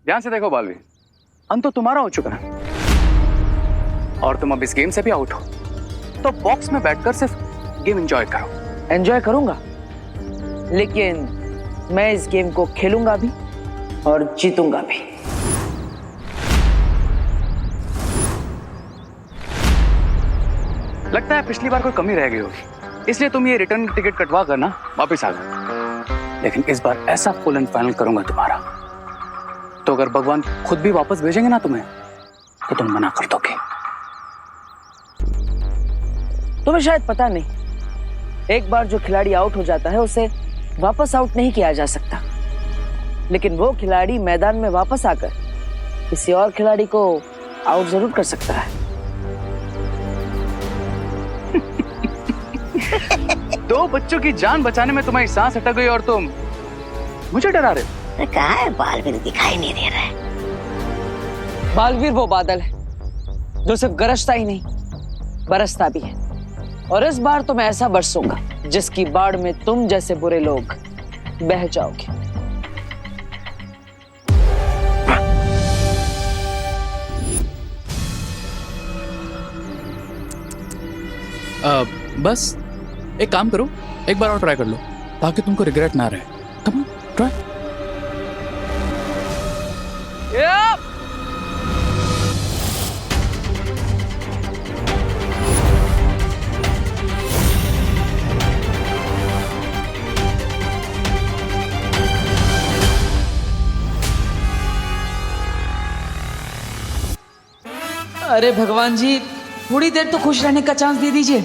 ध्यान से देखो बालवीर, अंत तो तुम्हारा हो चुका है और तुम अब इस गेम से भी आउट हो। तो बॉक्स में बैठकर सिर्फ गेम एंजॉय करो। एंजॉय करूंगा, लेकिन मैं इस गेम को खेलूंगा भी और जीतूंगा भी। लगता है पिछली बार कोई कमी रह गई होगी, इसलिए तुम ये रिटर्न टिकट कटवा कर ना वापिस आ गए। लेकिन इस बार ऐसा फुल एंड फाइनल करूंगा तुम्हारा, तो अगर भगवान खुद भी वापस भेजेंगे ना तुम्हें, तो तुम मना कर दोगे। तुम्हें शायद पता नहीं, एक बार जो खिलाड़ी आउट हो जाता है उसे वापस आउट नहीं किया जा सकता, लेकिन वो खिलाड़ी मैदान में वापस आकर किसी और खिलाड़ी को आउट जरूर कर सकता है। दो बच्चों की जान बचाने में तुम्हारी सांस अटक गई और तुम मुझे डरा रहे हो। कहाँ है बालवीर? दिखाई नहीं दे रहा है। बालवीर वो बादल है जो सिर्फ गरजता ही नहीं बरसता भी है, और इस बार तो मैं ऐसा बरसूंगा जिसकी बाढ़ में तुम जैसे बुरे लोग बह जाओगे। बस एक काम करो, एक बार और ट्राई कर लो ताकि तुमको रिग्रेट ना रहे। Come on, try. अरे भगवान जी, थोड़ी देर तो खुश रहने का चांस दे दीजिए।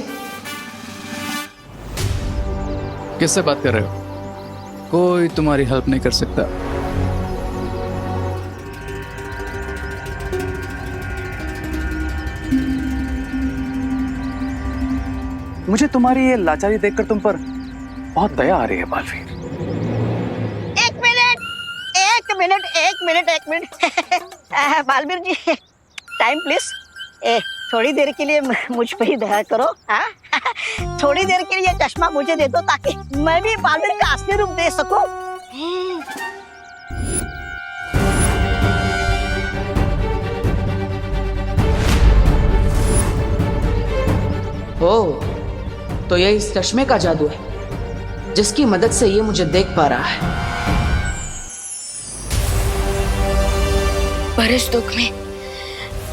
किससे बात कर रहे हो? कोई तुम्हारी हेल्प नहीं कर सकता। मुझे तुम्हारी ये लाचारी देखकर तुम पर बहुत दया आ रही है बालवीर। एक मिनट, एक मिनट, एक मिनट, एक minute. Baalveer ji, time please. थोड़ी देर के लिए मुझ पे ही दया करो। हाँ, थोड़ी देर के लिए चश्मा मुझे दे दो ताकि मैं भी बालवीर का असली रूप दे सकूं। ओह, तो ये इस चश्मे का जादू है जिसकी मदद से ये मुझे देख पा रहा है। पर इस दुख में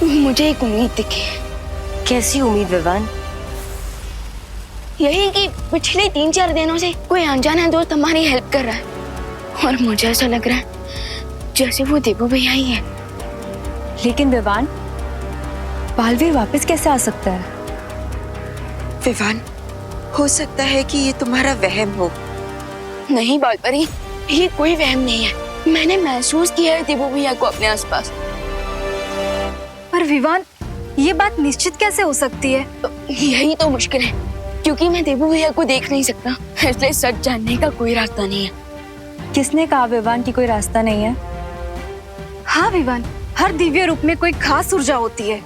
मुझे एक उम्मीद दिखी। कैसी उम्मीद विवान? यही कि पिछले 3-4 दिनों से कोई अनजाना दोस्त हमारी हेल्प कर रहा है और मुझे ऐसा लग रहा है जैसे वो देबू भैया ही है। लेकिन विवान, बालवीर वापस कैसे आ सकता है? विवान, हो सकता है कि ये तुम्हारा वहम हो। नहीं बालपरी, ये कोई वहम नहीं है। मैंने महसूस किया है देबू भैया को अपने आसपास। पर विवान, ये बात निश्चित कैसे हो सकती है? यही तो मुश्किल है, क्योंकि मैं देबू भैया को देख नहीं सकता, इसलिए सच जानने का कोई रास्ता नहीं है। किसने कहा विवान की कोई रास्ता नहीं है? हाँ विवान, हर दिव्य रूप में कोई खास ऊर्जा होती है,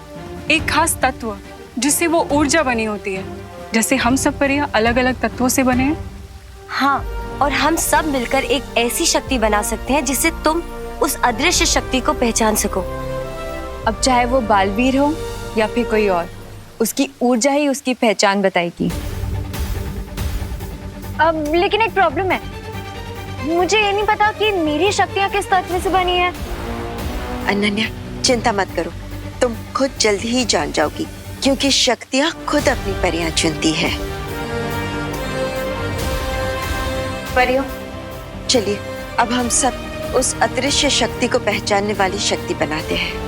एक खास तत्व जिससे वो ऊर्जा बनी होती है, जैसे हम सब परियां अलग अलग तत्वों से बने हैं। हाँ, और हम सब मिलकर एक ऐसी शक्ति बना सकते हैं जिससे तुम उस अदृश्य शक्ति को पहचान सको। अब चाहे वो बालवीर हो या फिर कोई और, उसकी ऊर्जा ही उसकी पहचान बताएगी। अब लेकिन एक प्रॉब्लम है, मुझे ये नहीं पता कि मेरी शक्तियाँ किस तत्व से बनी है। अनन्या, चिंता मत करो, तुम खुद जल्दी ही जान जाओगी, क्योंकि शक्तियाँ खुद अपनी परियां चुनती है। परियों, चलिए अब हम सब उस अदृश्य शक्ति को पहचानने वाली शक्ति बनाते हैं।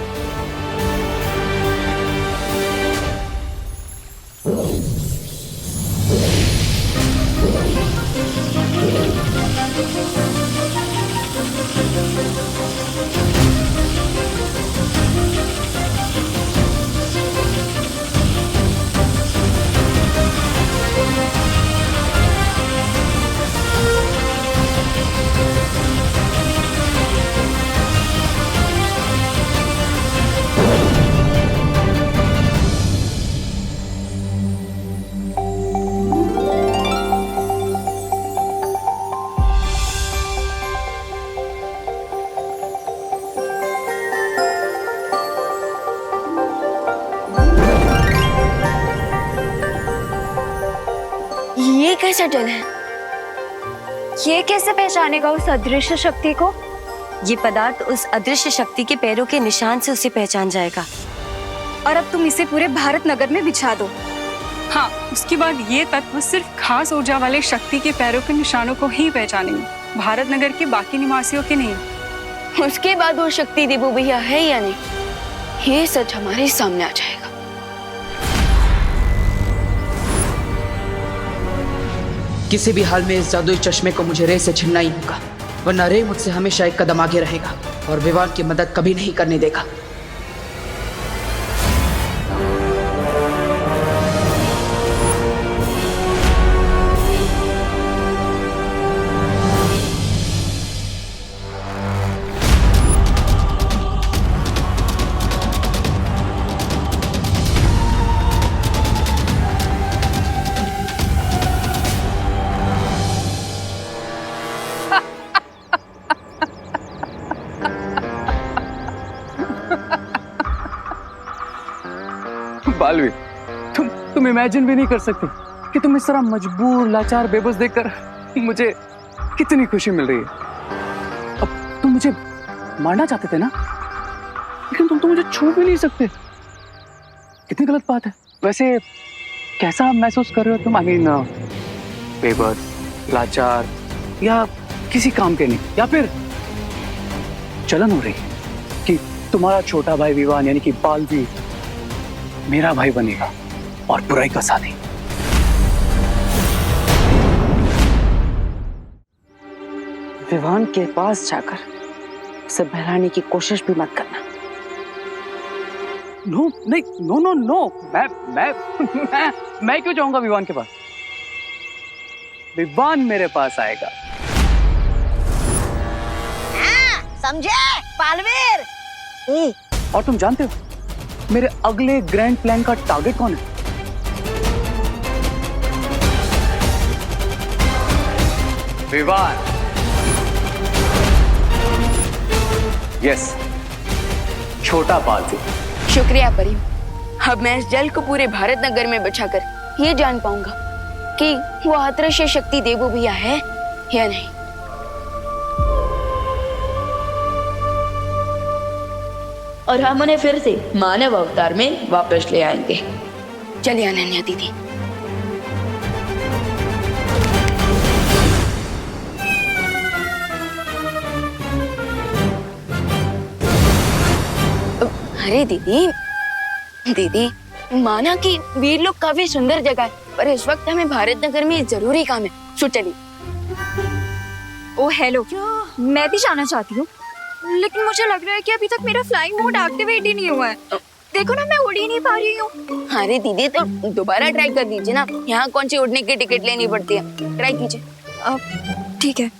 कैसे जले? ये कैसे पहचानेगा उस अदृश्य शक्ति को? ये पदार्थ उस अदृश्य शक्ति के पैरों के निशान से उसे पहचान जाएगा। और अब तुम इसे पूरे भारत नगर में बिछा दो। हाँ, उसके बाद ये तत्व सिर्फ खास ऊर्जा वाले शक्ति के पैरों के निशानों को ही पहचानेंगे, भारत नगर के बाकी निवासियों के नहीं। उसके बाद वो शक्ति देवू भैया है या नहीं, ये सच हमारे सामने आ जाएगा। किसी भी हाल में इस जादुई चश्मे को मुझे रे से छीनना ही होगा, वरना रे मुझसे हमेशा एक कदम आगे रहेगा और विवान की मदद कभी नहीं करने देगा। बालवीर, तुम इमेजिन भी नहीं कर सकते कि तुम इस तरह मजबूर, लाचार, बेबस देखकर मुझे कितनी खुशी मिल रही है। अब तुम मुझे मारना चाहते थे ना, लेकिन तुम तो मुझे छू भी नहीं सकते। कितनी गलत बात है। वैसे कैसा महसूस कर रहे हो तुम? आई मीन, बेबस, लाचार, या किसी काम के नहीं, या फिर जलन हो रही है कि तुम्हारा छोटा भाई विवान यानी कि बालवीर मेरा भाई बनेगा और बुराई का साथी। विवान के पास जाकर उसे बहलाने की कोशिश भी मत करना। नो, नहीं, नो नो नो, मैं क्यों जाऊंगा विवान के पास? विवान मेरे पास आएगा। समझे बालवीर? और तुम जानते हो मेरे अगले ग्रैंड प्लान का टारगेट कौन है? विवान। यस, छोटा बालवीर। शुक्रिया परी। अब मैं इस जल को पूरे भारत नगर में बिछाकर ये जान पाऊंगा कि वो अदृश्य शक्ति देवू भैया है या नहीं। और हम उन्हें फिर से मानव अवतार में वापस ले आएंगे। चलिए अनन्या दीदी। अरे दीदी, माना कि वीर लोग काफी सुंदर जगह है, पर इस वक्त हमें भारत नगर में जरूरी काम है। सो चलिए। ओ हेलो, मैं भी जाना चाहती हूँ, लेकिन मुझे लग रहा है कि अभी तक मेरा फ्लाइंग मोड एक्टिवेट ही नहीं हुआ है। देखो ना, मैं उड़ ही नहीं पा रही हूँ। अरे दीदी, तो दोबारा ट्राई कर दीजिए ना। यहाँ कौन सी उड़ने की टिकट लेनी पड़ती है? ट्राई कीजिए। ठीक है।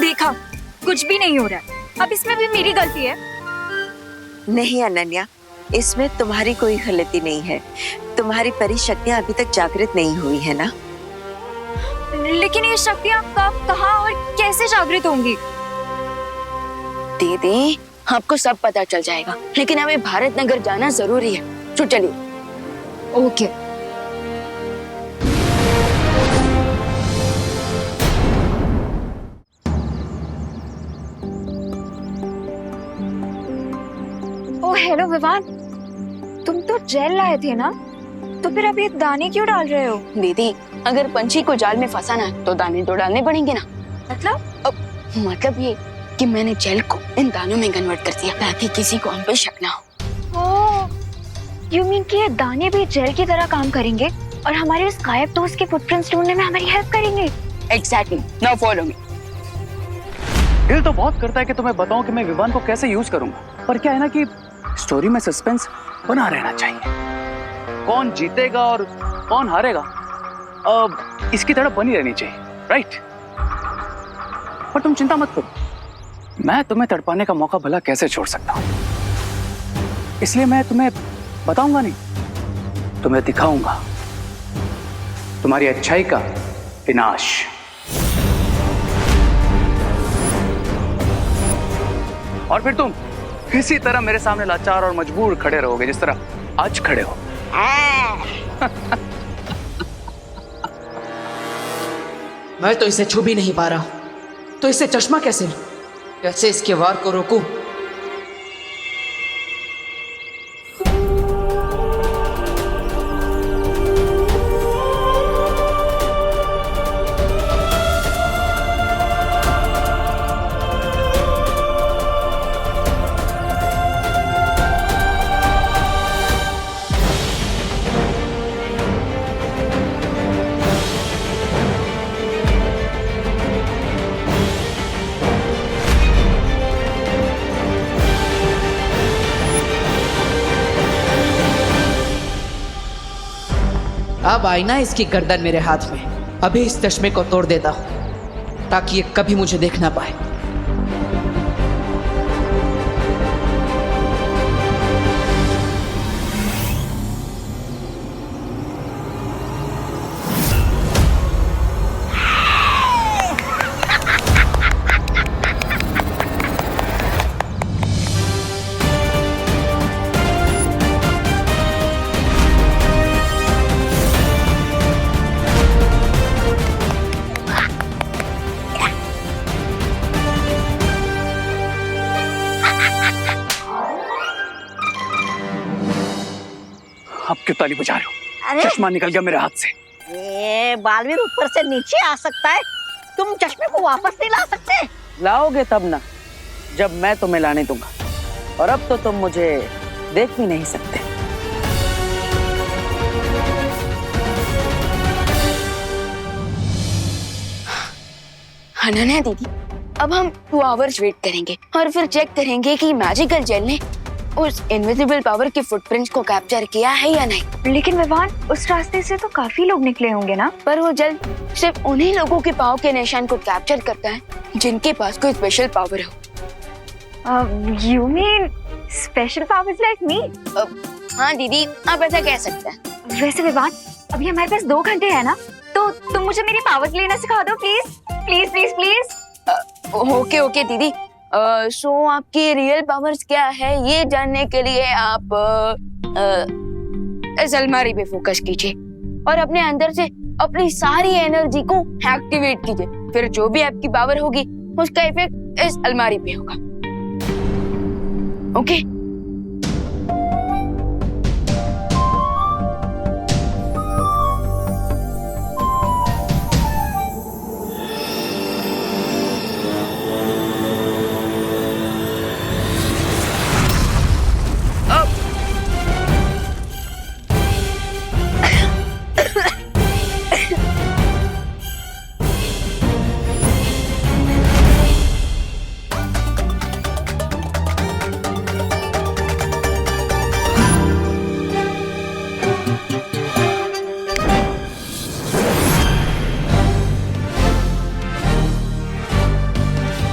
देखा, कुछ भी नहीं हो रहा है। अब इसमें भी मेरी गलती है? नहीं अनन्या, इसमें तुम्हारी कोई गलती नहीं है। तुम्हारी परी शक्तियाँ अभी तक जागृत नहीं हुई है ना। लेकिन ये शक्तियाँ कब, कहाँ और कैसे जागृत होंगी? दीदी, आपको सब पता चल जाएगा, लेकिन हमें भारत नगर जाना जरूरी है। तो चलिए। ओके। ओ हेलो विवान, तुम तो जेल लाए थे ना, तो फिर अब ये दाने क्यों डाल रहे हो? दीदी, अगर पंछी को जाल में फंसाना है तो दाने तो डालने पड़ेंगे ना। मतलब ये कि मैंने जेल को इन दानों में कन्वर्ट कर दिया ताकि किसी को हम पे शक ना हो। ओह, यू मीन कि ये दाने भी जेल की तरह काम करेंगे और हमारे उस गायब दोस्त के फुटप्रिंट्स ढूंढने में हमारी हेल्प करेंगे? एग्जैक्टली। Now follow me. दिल तो बहुत करता है कि तुम्हें बताऊं कि मैं विवान को कैसे यूज करूंगा, पर क्या है ना कि स्टोरी में सस्पेंस बना रहना चाहिए। कौन जीतेगा और कौन हारेगा अब इसकी तड़प बनी रहनी चाहिए, राइट? पर तुम चिंता मत करो, मैं तुम्हें तड़पाने का मौका भला कैसे छोड़ सकता हूं। इसलिए मैं तुम्हें बताऊंगा नहीं, तुम्हें दिखाऊंगा तुम्हारी अच्छाई का विनाश। और फिर तुम इसी तरह मेरे सामने लाचार और मजबूर खड़े रहोगे जिस तरह आज खड़े हो। मैं तो इसे छू भी नहीं पा रहा हूं, तो इसे चश्मा कैसे लूं? कैसे इसके वार को रोकूं? अब आई ना इसकी गर्दन मेरे हाथ में। अभी इस चश्मे को तोड़ देता हूं ताकि ये कभी मुझे देख ना पाए। अब क्यों ताली बजा रहे हो? अरे चश्मा निकल गया मेरे हाथ से। ये बालवीर ऊपर से नीचे आ सकता है, तुम चश्मे को वापस नहीं ला सकते? लाओगे तब ना, जब मैं तुम्हें लाने दूंगा। और अब तो तुम मुझे देख भी नहीं सकते। अनन्या दीदी, अब हम 2 आवर्स वेट करेंगे और फिर चेक करेंगे कि मैजिकल जेल ने उस इनविजिबल पावर के फुटप्रिंट्स को कैप्चर किया है या नहीं। लेकिन विवान, उस रास्ते से तो काफी लोग निकले होंगे ना? पर वो जेल सिर्फ उन्हीं लोगों के पाँव के निशान को कैप्चर करता है जिनके पास कोई स्पेशल पावर हो। You mean special powers like me? हाँ दीदी, आप ऐसा कह सकते हैं। वैसे विवान, अभी हमारे पास 2 घंटे है ना, तो तुम मुझे मेरी पावर्स लेना सिखा दो please please please please. Okay okay दीदी। सो आपकी रियल पावर्स क्या है ये जानने के लिए आप इस अलमारी पे फोकस कीजिए और अपने अंदर से अपनी सारी एनर्जी को एक्टिवेट कीजिए। फिर जो भी आपकी पावर होगी उसका इफेक्ट इस अलमारी पे होगा। ओके?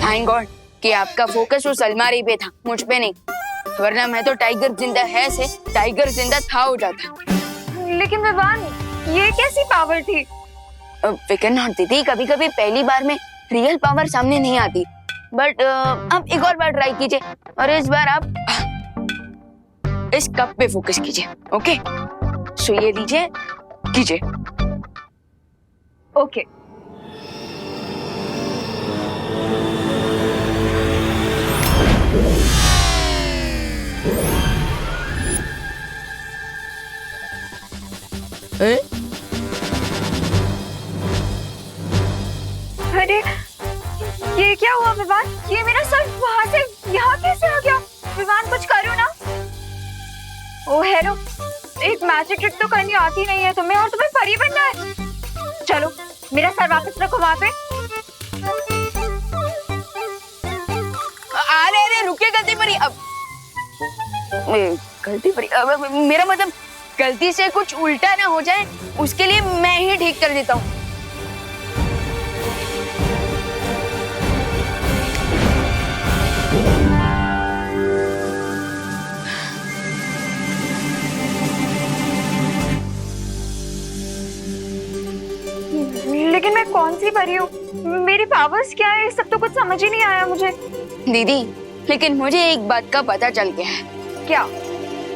थैंक गॉड कि आपका फोकस उस अलमारी पे था, मुझ पे नहीं, वरना मैं तो टाइगर जिंदा है से टाइगर जिंदा था हो जाता। लेकिन विवान, ये कैसी पावर थी? फिकर नॉट दीदी, कभी कभी पहली बार में रियल पावर सामने नहीं आती, बट आप एक और बार ट्राई कीजिए और इस बार आप इस कप पे फोकस कीजिए। ओके? सो ये लीजिए, कीजिए। ओके। अरे ये क्या हुआ विवान? ये मेरा सर वहां से यहाँ कैसे आ गया? विवान, कुछ करो ना। ओ हेलो, एक मैजिक ट्रिक तो करनी आती नहीं है तुम्हें और तुम्हें परी बनना है। चलो मेरा सर वापस रखो वहां पे। अरे अरे रुकिए, गलती परी। अब गलती परी, अब मेरा मतलब गलती से कुछ उल्टा ना हो जाए उसके लिए मैं ही ठीक कर देता हूँ। लेकिन मैं कौन सी परी हूँ? मेरी पावर्स क्या है? सब तो कुछ समझ ही नहीं आया मुझे। दीदी, लेकिन मुझे एक बात का पता चल गया है। क्या?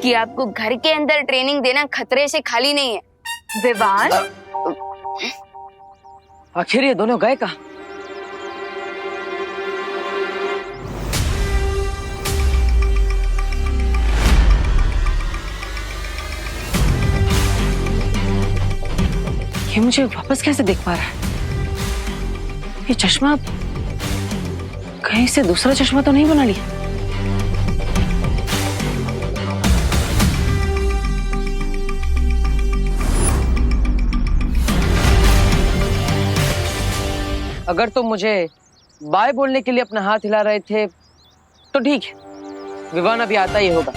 कि आपको घर के अंदर ट्रेनिंग देना खतरे से खाली नहीं है। विवान, आखिर ये दोनों गए कहाँ? ये मुझे वापस कैसे देख पा रहा है? ये चश्मा कहीं से दूसरा चश्मा तो नहीं बना लिया? अगर तुम मुझे बाय बोलने के लिए अपना हाथ हिला रहे थे तो ठीक है, विवान अभी आता ही होगा,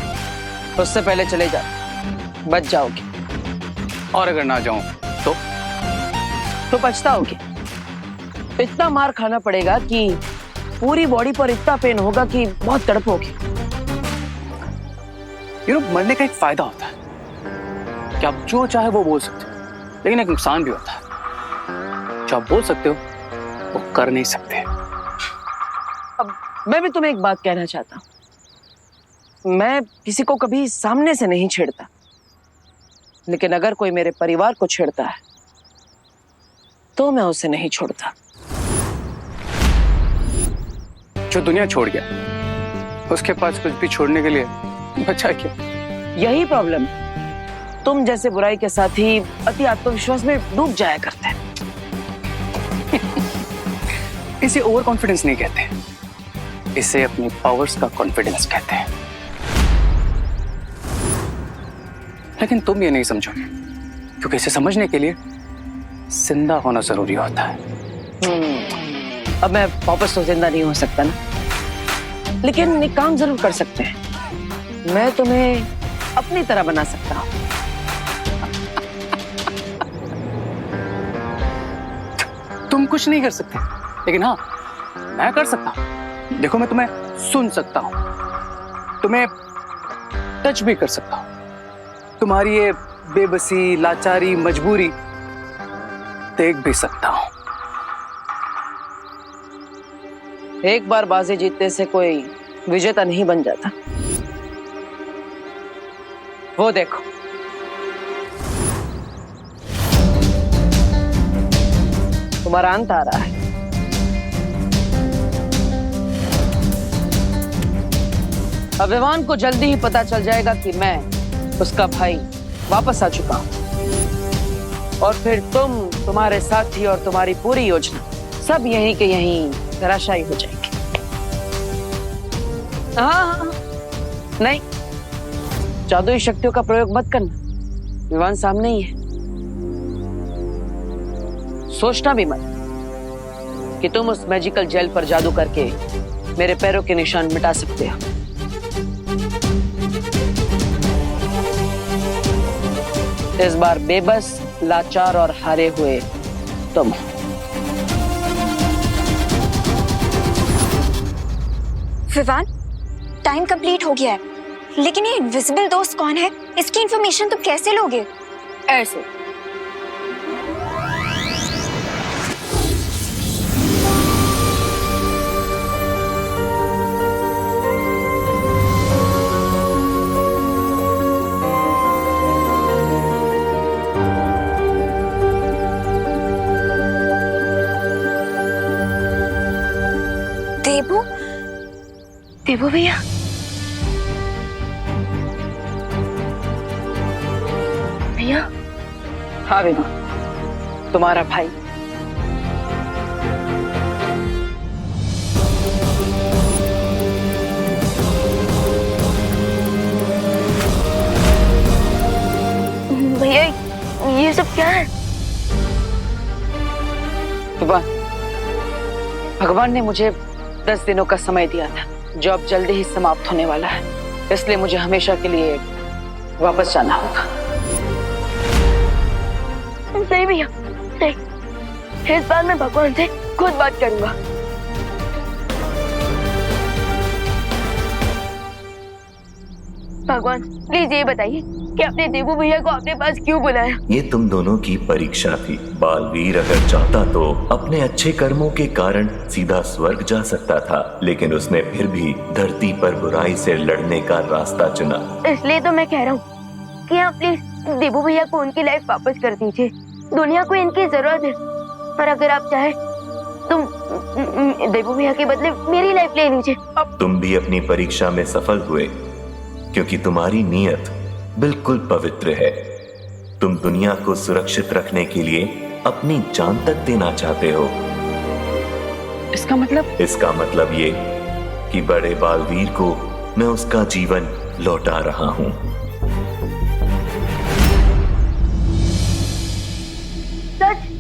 उससे पहले चले जाओ, बच जाओगे। और अगर ना जाऊं तो पछताओगे। इतना मार खाना पड़ेगा कि पूरी बॉडी पर इतना पेन होगा कि बहुत तड़पोगे। मरने का एक फायदा होता है कि आप जो चाहे वो बोल सकते हो, लेकिन एक नुकसान भी होता है। जो आप बोल सकते हो वो कर नहीं सकते। अब मैं भी तुम्हें एक बात कहना चाहता हूं। मैं किसी को कभी सामने से नहीं छेड़ता, लेकिन अगर कोई मेरे परिवार को छेड़ता है तो मैं उसे नहीं छोड़ता। जो दुनिया छोड़ गया उसके पास कुछ भी छोड़ने के लिए बचा क्या? यही प्रॉब्लम है। तुम जैसे बुराई के साथ ही अति आत्मविश्वास में डूब जाया करते हैं। इसे ओवर कॉन्फिडेंस नहीं कहते, इसे अपनी पावर्स का कॉन्फिडेंस कहते हैं। लेकिन तुम ये नहीं समझोगे, क्योंकि इसे समझने के लिए जिंदा होना जरूरी होता है। अब मैं वापस तो जिंदा नहीं हो सकता ना, लेकिन एक काम जरूर कर सकते हैं। मैं तुम्हें अपनी तरह बना सकता हूँ। तुम कुछ नहीं कर सकते, लेकिन हाँ मैं कर सकता हूँ। देखो, मैं तुम्हें सुन सकता हूँ, तुम्हें टच भी कर सकता हूँ, तुम्हारी ये बेबसी, लाचारी, मजबूरी देख भी सकता हूँ। एक बार बाजी जीतने से कोई विजेता नहीं बन जाता। वो देखो, तुम्हारा अंत आ रहा है। अब विवान को जल्दी ही पता चल जाएगा कि मैं उसका भाई वापस आ चुका हूं, और फिर तुम, तुम्हारे साथी और तुम्हारी पूरी योजना सब यहीं के यहीं धराशायी हो जाएंगे। हाँ, नहीं, जादुई शक्तियों का प्रयोग मत करना। विवान सामने ही है। सोचना भी मत कि तुम उस मैजिकल जेल पर जादू करके मेरे पैरों के निशान मिटा सकते हो। इस बार बेबस, लाचार और हारे हुए तुम। विवान, टाइम कंप्लीट हो गया है, लेकिन ये इनविजिबल दोस्त कौन है? इसकी इंफॉर्मेशन तुम कैसे लोगे? ऐसे देबू, देबू भैया, भैया। हाँ विवान, तुम्हारा भाई। भैया, ये सब क्या है? विवान, भगवान ने मुझे 10 दिनों का समय दिया था, जो अब जल्दी ही समाप्त होने वाला है। इसलिए मुझे हमेशा के लिए वापस जाना होगा। सही भैया, सही। इस बार मैं भगवान से खुद बात करूंगा। भगवान, प्लीज ये बताइए कि आपने देवू भैया को अपने पास क्यों बुलाया। ये तुम दोनों की परीक्षा थी। बालवीर अगर चाहता तो अपने अच्छे कर्मों के कारण सीधा स्वर्ग जा सकता था, लेकिन उसने फिर भी धरती पर बुराई से लड़ने का रास्ता चुना। इसलिए तो मैं कह रहा हूँ कि आप प्लीज देवू भैया को उनकी लाइफ वापस कर दीजिए। दुनिया को इनकी जरूरत है, और अगर आप चाहे तुम देवू भैया के बदले मेरी लाइफ ले लीजिए। तुम भी अपनी परीक्षा में सफल हुए, क्योंकि तुम्हारी नीयत बिल्कुल पवित्र है। तुम दुनिया को सुरक्षित रखने के लिए अपनी जान तक देना चाहते हो। इसका मतलब? इसका मतलब ये कि बड़े बालवीर को मैं उसका जीवन लौटा रहा हूं। सच?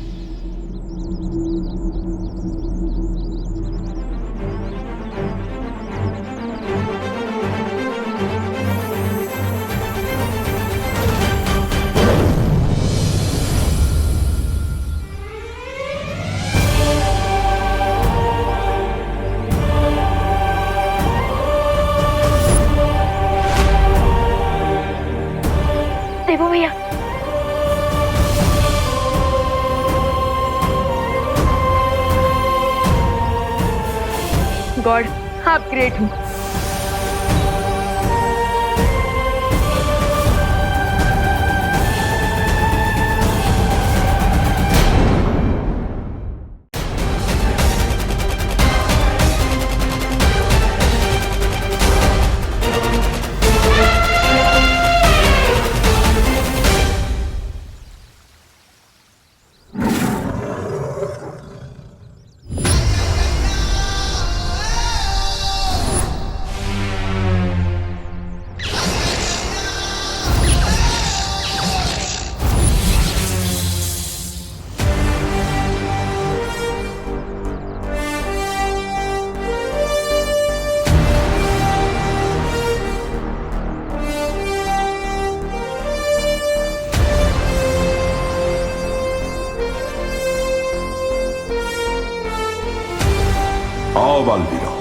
देवू भैया, गॉड आप ग्रेट हो। आओ बालवीरों,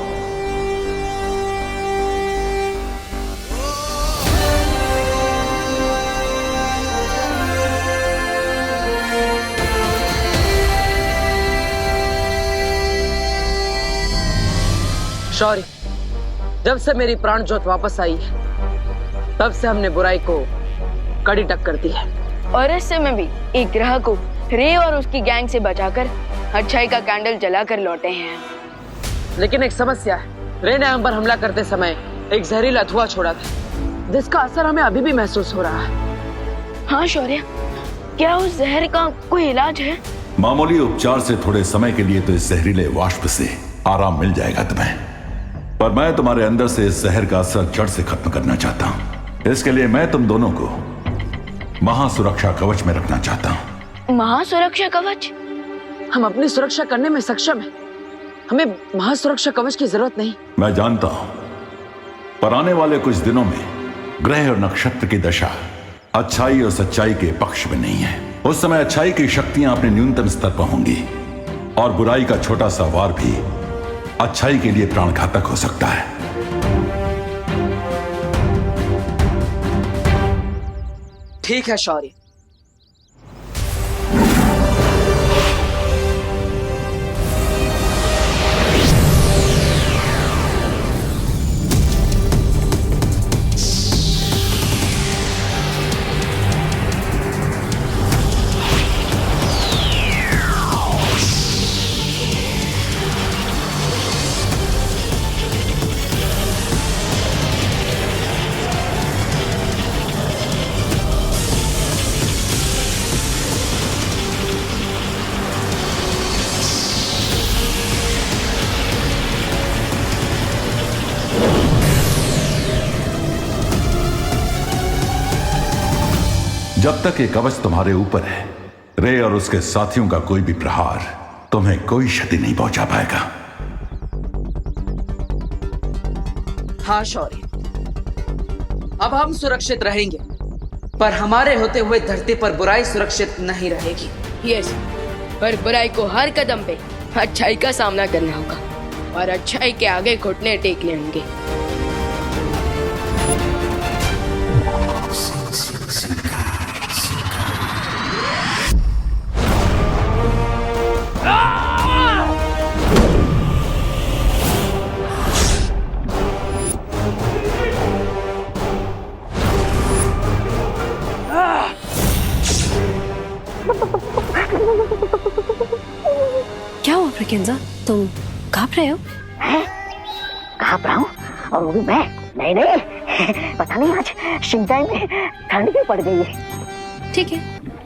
शौर्य, जब से मेरी प्राण ज्योत वापस आई है, तब से हमने बुराई को कड़ी टक्कर दी है। और इस समय भी एक ग्रह को रे और उसकी गैंग से बचाकर अच्छाई का कैंडल जलाकर लौटे हैं। लेकिन एक समस्या है, रे ने हम पर हमला करते समय एक जहरीला धुआं छोड़ा था, जिसका असर हमें अभी भी महसूस हो रहा है। हाँ शौर्य, क्या उस जहर का कोई इलाज है? मामूली उपचार से थोड़े समय के लिए तो इस जहरीले वाष्प से आराम मिल जाएगा तुम्हें, पर मैं तुम्हारे अंदर से इस जहर का असर जड़ से खत्म करना चाहता हूँ। इसके लिए मैं तुम दोनों को महासुरक्षा कवच में रखना चाहता हूँ। महासुरक्षा कवच? हम अपनी सुरक्षा करने में सक्षम हैं, हमें महासुरक्षा कवच की जरूरत नहीं। मैं जानता हूं, पर आने वाले कुछ दिनों में ग्रह और नक्षत्र की दशा अच्छाई और सच्चाई के पक्ष में नहीं है। उस समय अच्छाई की शक्तियां अपने न्यूनतम स्तर पर होंगी, और बुराई का छोटा सा वार भी अच्छाई के लिए प्राणघातक हो सकता है। ठीक है शौर्य, जब तक ये कवच तुम्हारे ऊपर है, रे और उसके साथियों का कोई भी प्रहार तुम्हें कोई क्षति नहीं पहुंचा पाएगा। हाँ शौर्य, अब हम सुरक्षित रहेंगे, पर हमारे होते हुए धरती पर बुराई सुरक्षित नहीं रहेगी। यस, पर बुराई को हर कदम पे अच्छाई का सामना करना होगा, और अच्छाई के आगे घुटने टेकने होंगे। क्या हुआ प्रकेंजा, तुम कांप रहे हो? कांप रहा हूँ, और वो भी मैं? नहीं पता नहीं आज शिंजाई में ठंड क्यों पड़ गई है। ठीक है,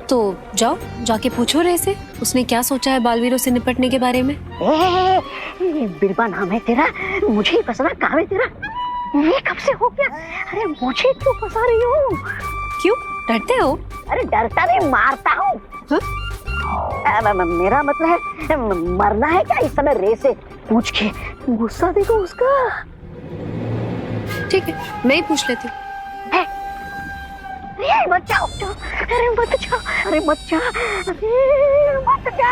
तो जाओ, जाके पूछो रे से उसने क्या सोचा है बालवीरों से निपटने के बारे में। बिरबा नाम है तेरा, मुझे ही फंसना काम है तेरा। ये कब से हो गया? अरे मुझे क्यों फंसा रही हो? क्यों डरते हो? अरे डरता नहीं, मारता हूँ। मेरा मतलब है मरना है क्या इस समय? रे से पूछ के गुस्सा देखो उसका। ठीक है, मैं ही पूछ लेती हूँ। मत जाओ, अरे मत जाओ, अरे मत जा, अरे मत जा,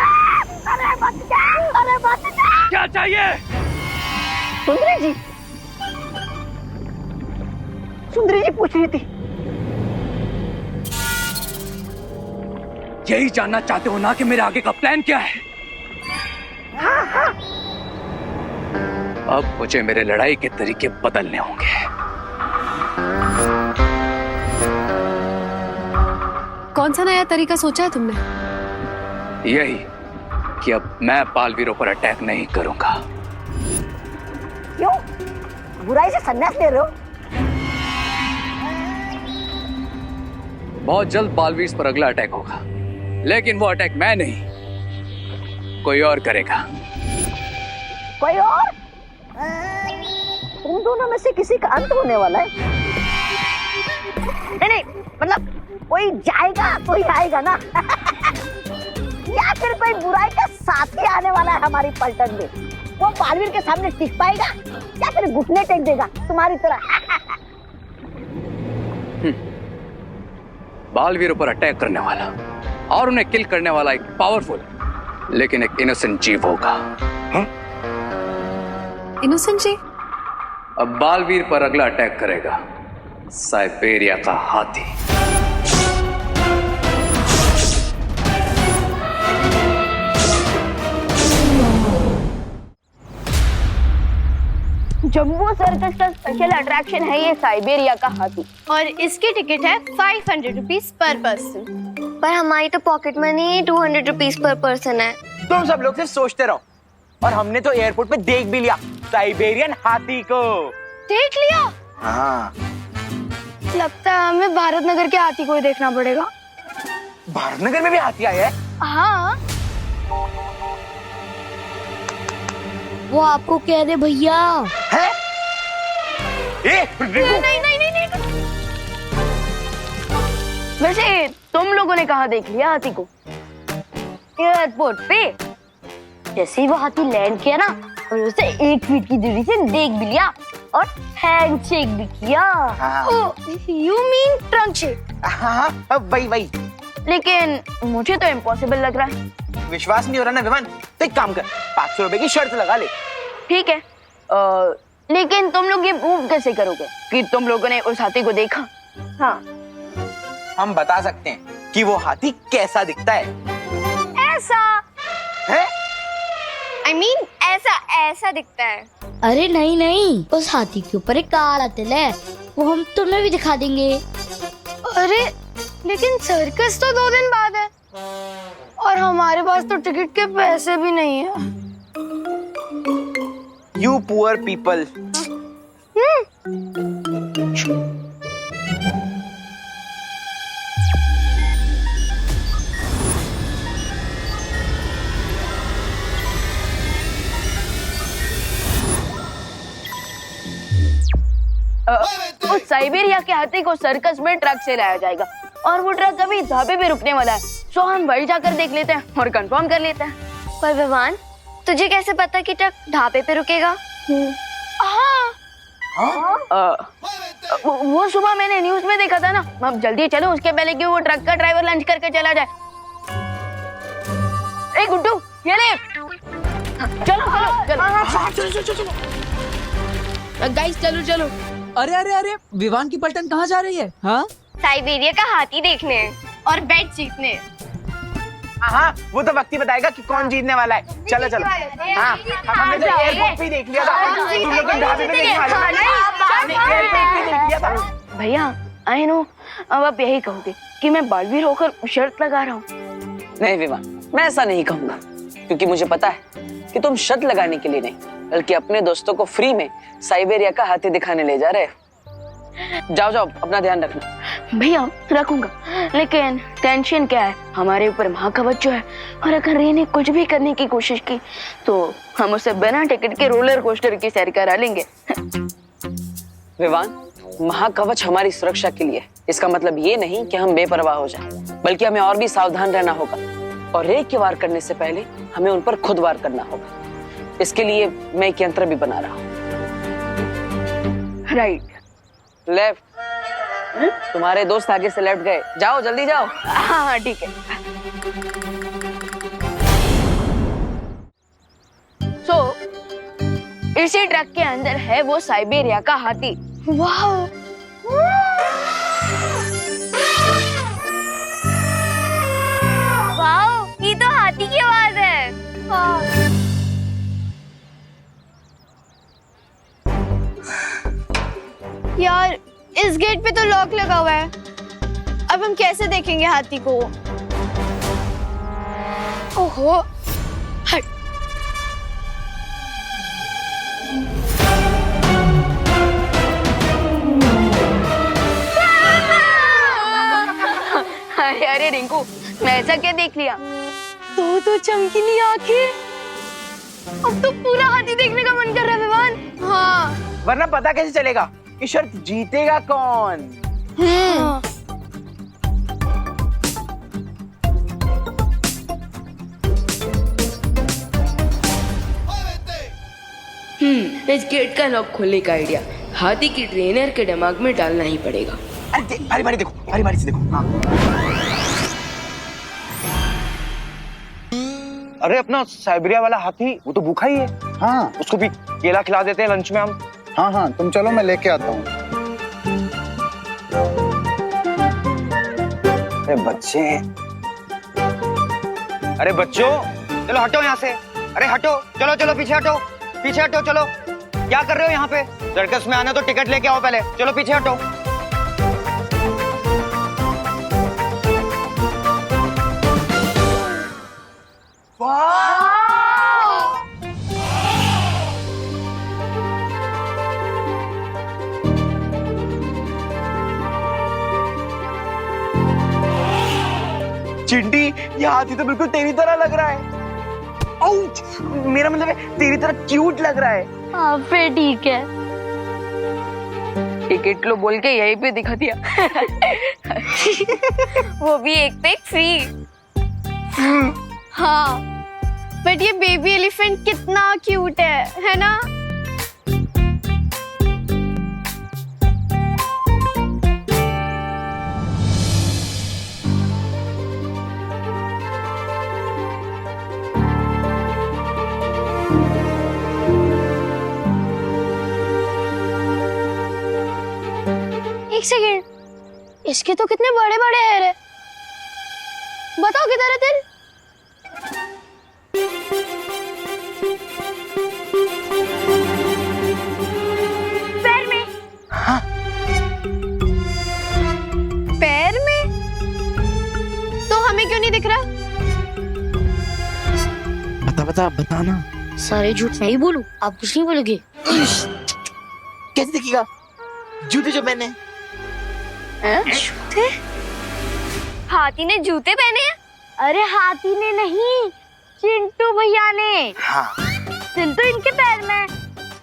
अरे मत जा, अरे मत जा। क्या चाहिए? सुंदरी जी पूछ रही थी। यही जानना चाहते हो ना कि मेरे आगे का प्लान क्या है? हाँ। अब मुझे मेरे लड़ाई के तरीके बदलने होंगे। कौन सा नया तरीका सोचा है तुमने? यही कि अब मैं बालवीरों पर अटैक नहीं करूंगा। क्यों? बुराई से संन्यास ले रहे हो? बहुत जल्द बालवीर पर अगला अटैक होगा, लेकिन वो अटैक मैं नहीं, कोई और करेगा। कोई और? तुम दोनों में से किसी का अंत होने वाला है। नहीं, मतलब कोई जाएगा कोई आएगा ना। या फिर कोई बुराई का साथी आने वाला है हमारी पलटन में। वो बालवीर के सामने टिक पाएगा या फिर घुटने टेक देगा तुम्हारी तरह। बालवीरों पर अटैक करने वाला और उन्हें किल करने वाला एक पावरफुल लेकिन एक इनोसेंट जीव होगा। इनोसेंट जी? अब बालवीर पर अगला अटैक करेगा साइबेरिया का हाथी। जम्बो सर्कस का स्पेशल अट्रैक्शन है ये साइबेरिया का हाथी, और इसकी टिकट है 500 रुपीज पर पर्सन। पर हमारी तो pocket money 200 rupees per person है। तुम सब लोग सिर्फ सोचते रहो, और हमने तो एयरपोर्ट पे देख भी लिया साइबेरियन हाथी को। देख लिया? हाँ। लगता है हमें भारत नगर के हाथी को ही देखना पड़ेगा। भारत नगर में भी हाथी आया है? हाँ। वो आपको कह दे भैया। है? नहीं। वैसे तुम लोगों ने कहाँ देख लिया हाथी को? एयरपोर्ट पे। जैसे ही वो हाथी लैंड किया ना, और उसे 1 फीट की दूरी से देख भी लिया और हैंडशेक भी किया। You mean trunk shake? हाँ, वही। लेकिन मुझे तो इम्पॉसिबल लग रहा है। विश्वास नहीं हो रहा ना विमान? तो एक काम कर, 500 रुपए की शर्त लगा ले। ठीक है, लेकिन तुम लोग ये प्रूव कैसे करोगे कि तुम लोगों ने उस हाथी को देखा? हाँ, हम बता सकते हैं कि वो हाथी कैसा दिखता है। ऐसा है? I mean, ऐसा दिखता है। अरे नहीं, उस हाथी के ऊपर एक काला तिल है, वो हम तुम्हें भी दिखा देंगे। अरे लेकिन सर्कस तो 2 दिन बाद है, और हमारे पास तो टिकट के पैसे भी नहीं है। You poor people. उस साइबेरिया के हाथी को सर्कस में ट्रक से लाया जाएगा, और वो ट्रक अभी ढाबे पे रुकने वाला है। सो हम वही जाकर देख लेते हैं और कंफर्म कर लेते हैं। पर विवान, तुझे कैसे पता कि ट्रक ढाबे पे रुकेगा? वो सुबह मैंने न्यूज में देखा था ना। अब जल्दी चलो, उसके पहले कि वो ट्रक का ड्राइवर लंच करके चला जाए। ए गुड्डू, ये ले। चलो। गाइस चलो। अरे विवान की पलटन कहाँ जा रही है? हाँ, साइबेरिया का हाथी देखने और बेट जीतने। हाँ, वो तो वक्त ही बताएगा कि कौन जीतने वाला है। चलो। हाँ, हमने तो एयरपोर्ट पे देख लिया था। तुम लोग तो ढाबे पे देख लिया था। भैया, आई नो, अब आप यही कहोगे कि मैं बालवीर होकर शर्त लगा रहा हूँ, नहीं विवान, मैं ऐसा नहीं कहूंगा, क्योंकि मुझे पता है कि तुम शर्त लगाने के लिए नहीं, बल्कि अपने दोस्तों को फ्री में साइबेरिया का हाथी दिखाने ले जा रहे हो। जाओ जाओ, अपना ध्यान रखना। भैया रखूंगा, लेकिन टेंशन क्या है, हमारे ऊपर महाकवच जो है, और अगर रे ने कुछ भी करने की कोशिश की तो हम उसे बिना टिकट के रोलर कोस्टर की सैर करा लेंगे। विवान, महाकवच हमारी सुरक्षा के लिए, इसका मतलब ये नहीं कि हम बेपरवाह हो जाएं, बल्कि हमें और भी सावधान रहना होगा, और रे के वार करने से पहले हमें उन पर खुद वार करना होगा। इसके लिए मैं एक यंत्र भी बना रहा हूँ। Right, left. तुम्हारे दोस्त आगे से लेफ्ट गए, जाओ जल्दी जाओ। हाँ ठीक है। सो इसी ट्रक के अंदर है वो साइबेरिया का हाथी। वाह, वाह, ये तो हाथी की आवाज है। यार इस गेट पे तो लॉक लगा हुआ है, अब हम कैसे देखेंगे हाथी को? ओहो, हट। अरे अरे रिंकू, मैं ऐसा क्या देख लिया? तो चमकीली आंखें, अब तो पूरा हाथी देखने का मन कर रहा है विवान। हाँ, वरना पता कैसे चलेगा कि शर्त जीतेगा कौन? इस गेट का लॉक खोलने का आइडिया हाथी की ट्रेनर के दिमाग में डालना ही पड़ेगा। अरे बारी बारी देखो, बारी बारी से देखो। हाँ। अरे अपना साइबेरिया वाला हाथी, वो तो भूखा ही है। हाँ, उसको भी केला खिला देते हैं लंच में हम। हाँ हाँ, तुम चलो, मैं लेके आता हूँ। अरे बच्चे, अरे बच्चों, चलो हटो यहाँ से। अरे हटो, चलो चलो पीछे हटो, पीछे हटो। चलो, क्या कर रहे हो यहाँ पे? सर्कस में आना तो टिकट लेके आओ पहले। चलो पीछे हटो। चिंटी, ये हाथी तो बिल्कुल तेरी तरह लग रहा है। आउच! मेरा मतलब है तेरी तरह क्यूट लग रहा है। हाँ फिर ठीक है। टिकट लो बोल के यहीं पे दिखा दिया। वो भी एक पे एक फ्री। हाँ, बट ये बेबी एलिफेंट कितना क्यूट है ना? एक सेकेंड, इसके तो कितने बड़े बड़े हेयर है। बताओ किधर है तेरे? पैर में। हाँ? पैर में? तो हमें क्यों नहीं दिख रहा? बता ना। सारे झूठ मैं ही बोलूं, आप कुछ नहीं बोलोगे? कैसे दिखेगा? जूते जो पहने। जूते? हाथी ने जूते पहने हैं? अरे हाथी ने नहीं, चिंटू भैया ने। हाँ। तिल तो इनके पैर में है।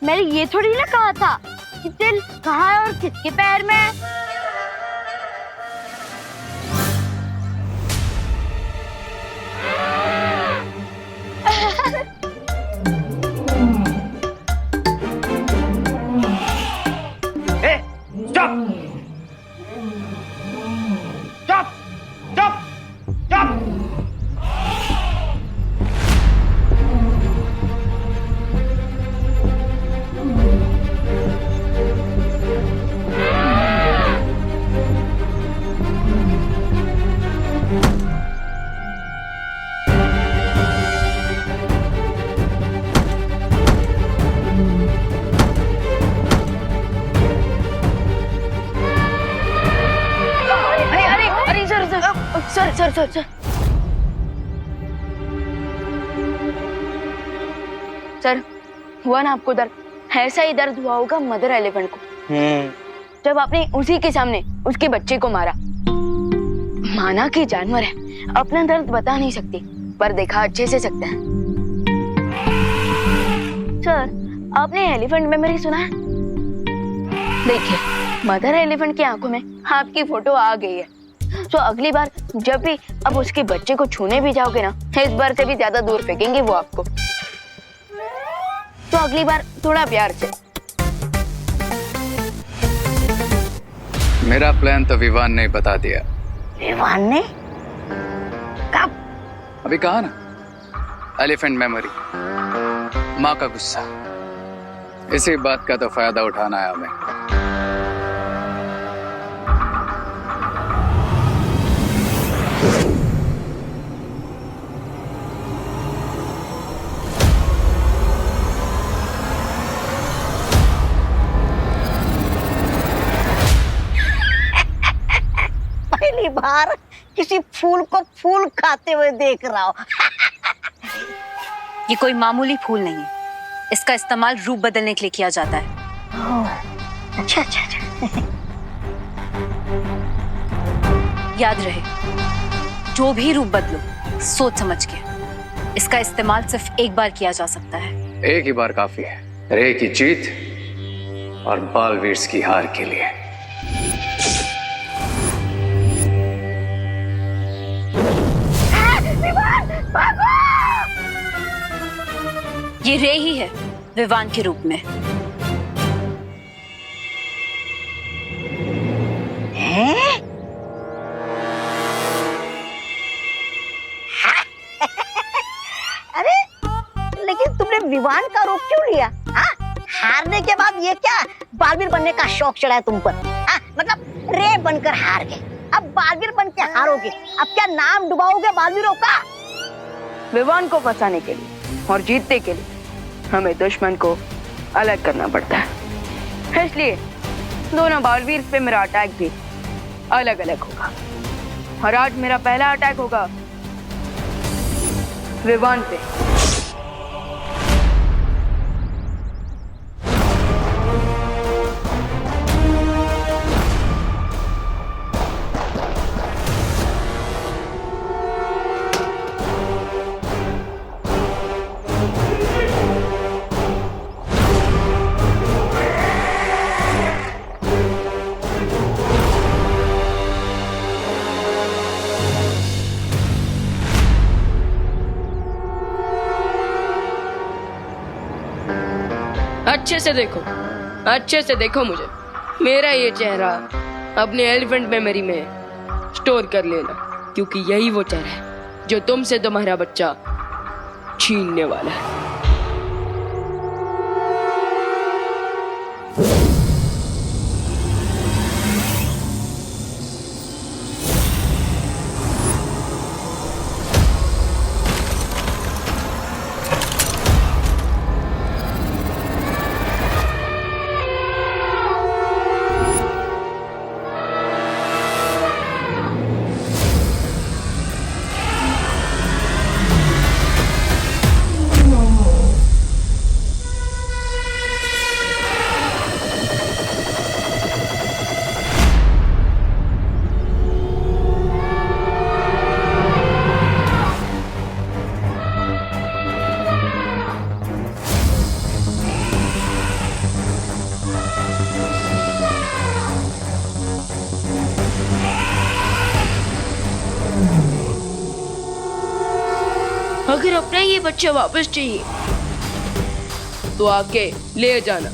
मैंने ये थोड़ी ना कहा था कि तिल कहाँ है और किसके पैर में है। सर सर हुआ ना आपको दर्द, ऐसा ही दर्द हुआ होगा मदर एलिफेंट को जब आपने उसी के सामने उसके बच्चे को मारा। माना कि जानवर है, अपना दर्द बता नहीं सकती, पर देखा अच्छे से सकता है। सर आपने एलिफेंट मेमोरी सुना है? देखिए मदर एलिफेंट की आंखों में आपकी फोटो आ गई है, तो अगली बार जब भी अब उसके बच्चे को छूने भी जाओगे ना, इस बार से भी ज्यादा दूर फेंकेंगे वो आपको, तो अगली बार थोड़ा प्यार से। मेरा प्लान तो विवान ने बता दिया। विवान ने? कब? अभी कहा ना, एलिफेंट मेमोरी, माँ का गुस्सा, इसी बात का तो फायदा उठाना है हमें। पहली बार किसी फूल को फूल खाते हुए देख रहा हूँ। ये कोई मामूली फूल नहीं है, इसका इस्तेमाल रूप बदलने के लिए किया जाता है। अच्छा अच्छा अच्छा। याद रहे, जो भी रूप बदलो सोच समझ के, इसका इस्तेमाल सिर्फ एक बार किया जा सकता है। एक ही बार काफी है, रे की जीत और बालवीर की हार के लिए। ये रे ही है विवान के रूप में। हैं? अरे लेकिन तुमने विवान का रूप क्यों लिया? हाँ? हारने के बाद ये क्या बालवीर बनने का शौक चढ़ा है तुम पर? हाँ? मतलब रे बनकर हार गए, अब बालवीर बन के हारोगे, अब क्या नाम डुबाओगे बालवीरों का? विवान को फंसाने के लिए और जीतने के लिए हमें दुश्मन को अलग करना पड़ता है, इसलिए दोनों बालवीर पे मेरा अटैक भी अलग अलग होगा। और आज मेरा पहला अटैक होगा विवान पे। अच्छे से देखो मुझे, मेरा ये चेहरा अपने एलिफेंट मेमोरी में स्टोर कर लेना, क्योंकि यही वो चेहरा है जो तुमसे तुम्हारा बच्चा छीनने वाला है। अगर अपना ये बच्चा वापस चाहिए तो आके ले जाना,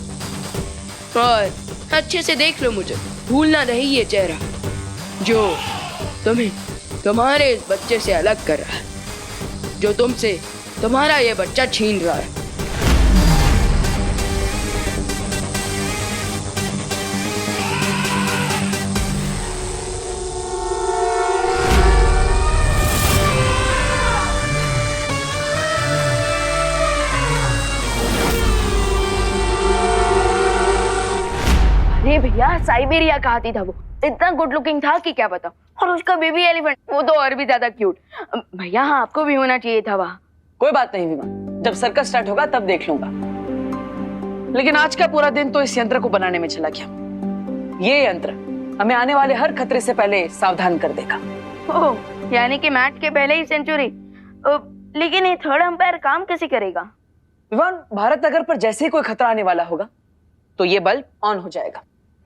और अच्छे से देख लो मुझे, भूलना नहीं ये चेहरा जो तुम्हें तुम्हारे इस बच्चे से अलग कर रहा है, जो तुमसे तुम्हारा ये बच्चा छीन रहा है। अरे भैया, साइबेरिया का हाथी था वो, इतना गुड लुकिंग था कि क्या बताऊं, और उसका बेबी एलिफेंट वो तो और भी ज्यादा क्यूट। भैया हाँ, आपको भी होना चाहिए था वहाँ। कोई बात नहीं विमान, जब सर्कस स्टार्ट होगा तब देख लूंगा। लेकिन आज का पूरा दिन तो इस यंत्र को बनाने में चला गया। ये यंत्र हमें आने वाले हर खतरे से पहले सावधान कर देगा। ओह, यानी कि मैच के पहले ही सेंचुरी। लेकिन ये थर्ड अंपायर काम कैसे करेगा? विवान, भारत नगर पर जैसे ही कोई खतरा आने वाला होगा तो ये बल्ब ऑन हो जाएगा।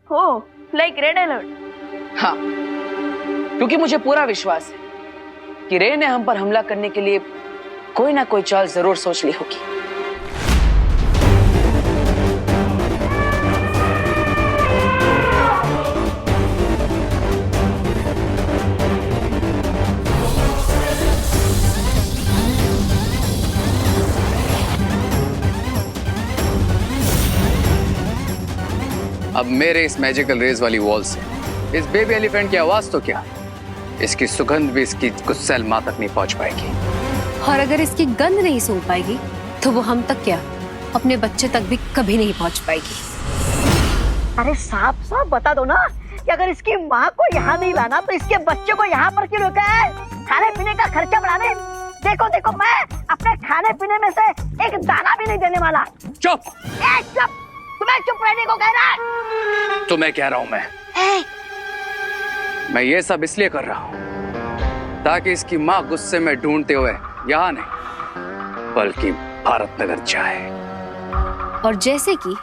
ओह, लाइक रेड अलर्ट। हाँ, क्योंकि मुझे पूरा विश्वास है कि रे ने हम पर हमला करने के लिए कोई ना कोई चाल जरूर सोच ली होगी। अब मेरे इस मैजिकल रेज वाली वॉल से इस बेबी एलिफेंट की आवाज तो क्या, इसकी सुगंध भी इसकी गुस्सैल मां तक नहीं पहुंच पाएगी। और अगर इसकी गंध नहीं सूंघ पाएगी तो वो हम तक क्या, अपने बच्चे तक भी कभी नहीं पहुंच पाएगी। अरे साफ साफ बता दो ना कि अगर इसकी माँ को यहाँ नहीं लाना तो इसके बच्चे को यहाँ पर क्यों रोका है? खाने पीने का खर्चा बढ़ाने। देखो देखो, मैं अपने खाने पीने में से एक दाना भी नहीं देने वाला। चुप! चुप! तुम्हें चुप रहने को कह रहा है? तुम्हें कह रहा हूं मैं ये सब इसलिए कर रहा हूं ताकि इसकी माँ गुस्से में ढूंढते हुए यहाँ नहीं बल्कि भारत नगर जाए। और जैसे कि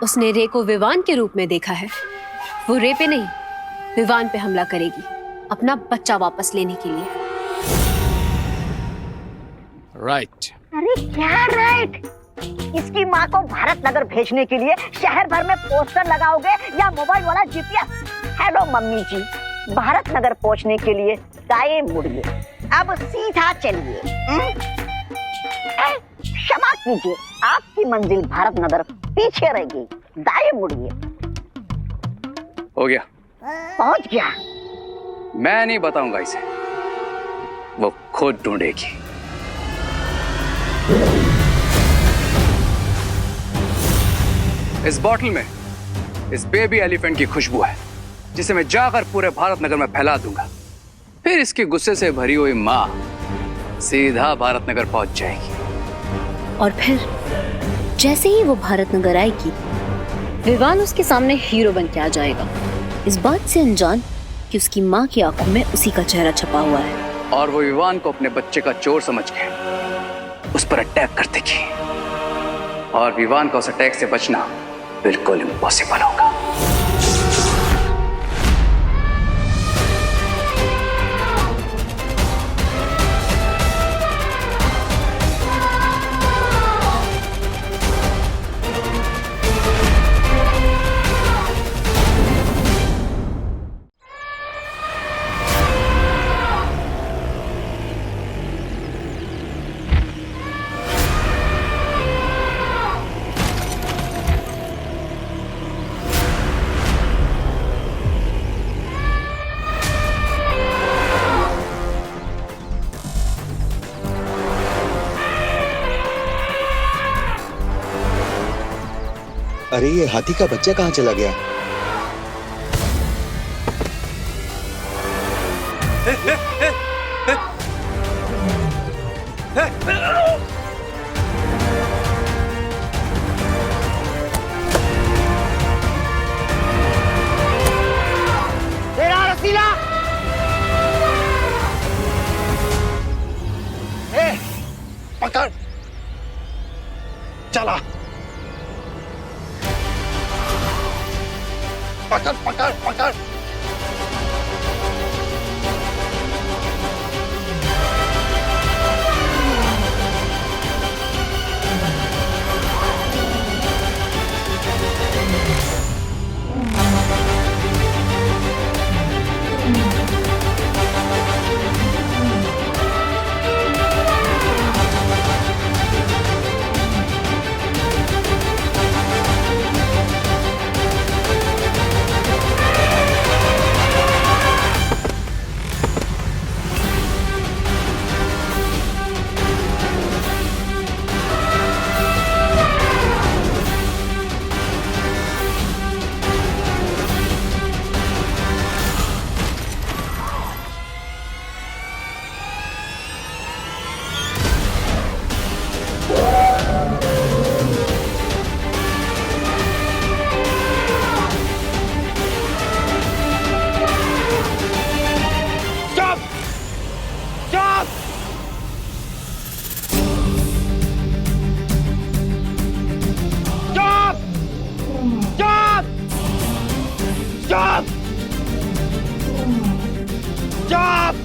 उसने रे को विवान के रूप में देखा है, वो रे पे नहीं विवान पे हमला करेगी अपना बच्चा वापस लेने के लिए। राइट। अरे क्या राइट? इसकी माँ को भारत नगर भेजने के लिए शहर भर में पोस्टर लगाओगे या मोबाइल वाला जीपीएस? हेलो मम्मी जी, भारत नगर पहुँचने के लिए दाएं मुड़िए, अब सीधा चलिए। क्षमा कीजिए, आपकी मंजिल भारत नगर पीछे रहेगी, दाएं मुड़िए। हो गया, पहुंच गया। मैं नहीं बताऊंगा इसे, वो खुद ढूंढेगी। इस बॉटल में इस बेबी एलिफेंट की खुशबू है जिसे मैं जाकर पूरे भारत नगर में फैला दूंगा। फिर इसके गुस्से से भरी हुई माँ सीधा भारत नगर पहुंच जाएगी। और फिर जैसे ही वो भारत नगर आएगी, विवान उसके सामने हीरो बन के आ जाएगा, इस बात से अनजान कि उसकी माँ की आंखों में उसी का चेहरा छपा हुआ है। और वो विवान को अपने बच्चे का चोर समझ के उस पर अटैक कर देगी और विवान का उस अटैक से बचना बिल्कुल इम्पॉसिबल होगा। अरे ये हाथी का बच्चा कहाँ चला गया? तेरा रसीला! पकड़! चला! पकड़ पकड़ पकड़! चुप चुप।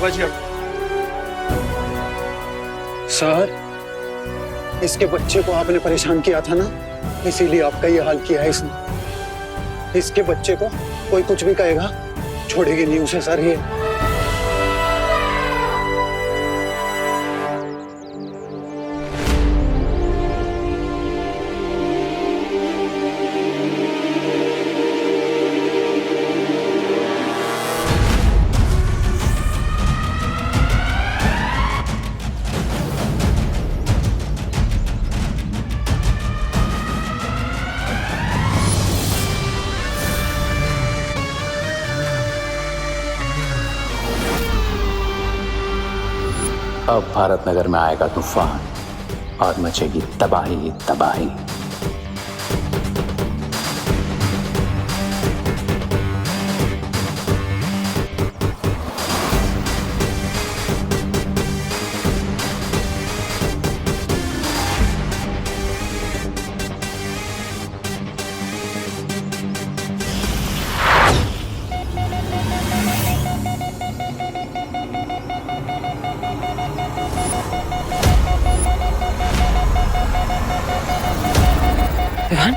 बच गया। सर, इसके बच्चे को आपने परेशान किया था ना, इसीलिए आपका ये हाल किया है इसने। इसके बच्चे को कोई कुछ भी कहेगा, छोड़ेगी नहीं उसे सर ये। अब भारत नगर में आएगा तूफान और मचेगी तबाही ही तबाही। विवान,